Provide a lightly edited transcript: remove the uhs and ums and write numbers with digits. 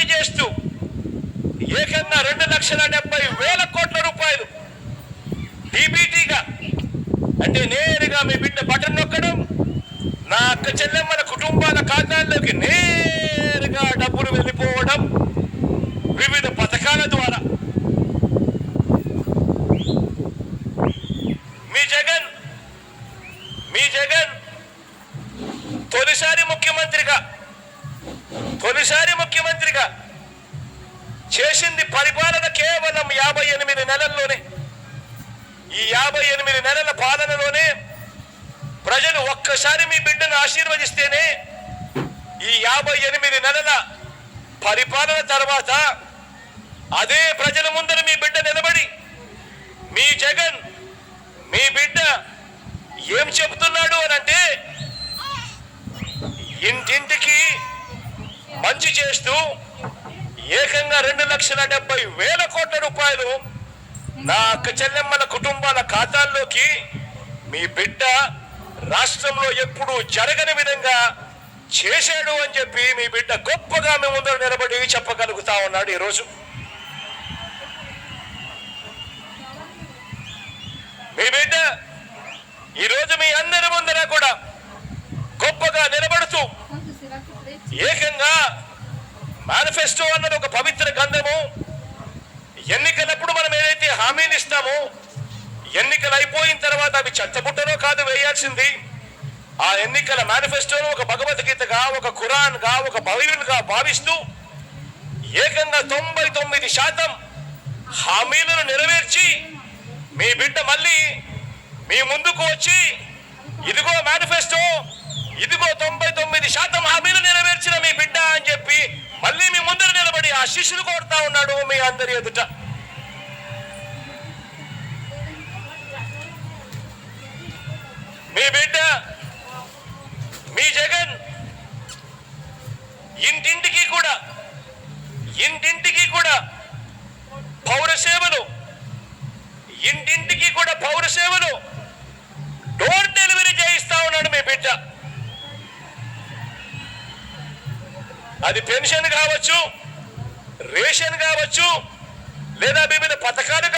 మంచి చేస్తూ ఏకంగా 2,70,000 కోట్ల రూపాయలు డీబీటీగా అంటే నేరుగా మీ బిడ్డ బటన్ నొక్కడం, నా అక్క చెల్లెమ్మల కుటుంబాల ఖాతాల్లోకి నేరుగా డబ్బులు వెళ్ళిపోవడం వివిధ పథకాల ద్వారా. మీ జగన్ తొలిసారి ముఖ్యమంత్రిగా చేసింది పరిపాలన కేవలం 58 నెలల్లోనే. ఈ 58 నెలల పాలనలోనే ప్రజలు ఒక్కసారి మీ బిడ్డను ఆశీర్వదిస్తేనే ఈ 58 నెలల పరిపాలన తర్వాత అదే ప్రజల ముందర మీ బిడ్డ నిలబడి మీ జగన్ మీ బిడ్డ ఏం చెబుతున్నాడు అనంటే, ఇంటింటికి మంచి చేస్తూ ఏకంగా 2,70,000 కోట్ల రూపాయలు నా అక్క చెల్లెమ్మల కుటుంబాల ఖాతాల్లోకి మీ బిడ్డ రాష్ట్రంలో ఎప్పుడూ జరగని విధంగా చేశాడు అని చెప్పి మీ బిడ్డ గొప్పగా మీ ముందర నిలబడి చెప్పగలుగుతా ఉన్నాడు. ఈరోజు మీ బిడ్డ ఈరోజు మీ అందరి ముందర కూడా గొప్పగా నిలబడుతూ ఏకంగా మేనిఫెస్టో అన్నది ఒక పవిత్ర గ్రంథము. ఎన్నికలప్పుడు మనం ఏదైతే హామీలు ఇస్తామో ఎన్నికలు అయిపోయిన తర్వాత అవి చెత్తబుట్టనో కాదు వేయాల్సింది. ఆ ఎన్నికల మేనిఫెస్టోను ఒక భగవద్గీతగా, ఒక ఖురాన్గా, ఒక బైబిల్గా భావిస్తూ ఏకంగా 99% హామీలను నెరవేర్చి మీ బిడ్డ మళ్ళీ మీ ముందుకు వచ్చి ఇదిగో మేనిఫెస్టో, ఇదిగో 99% హామీలు నెరవేర్చిన మీ బిడ్డ అని చెప్పి మళ్ళీ మీ ముందర నిలబడి ఆశీస్సులు కోరుతా ఉన్నాడు మీ అందరి ఎదుట. మీ బిడ్డ మీ జగన్ ఇంటింటికి కూడా పౌర సేవలు డోర్ డెలివరీ చేయిస్తా ఉన్నాడు మీ బిడ్డ. అది పెన్షన్ కావచ్చు, రేషన్ కావచ్చు, లేదా వివిధ పథకాలు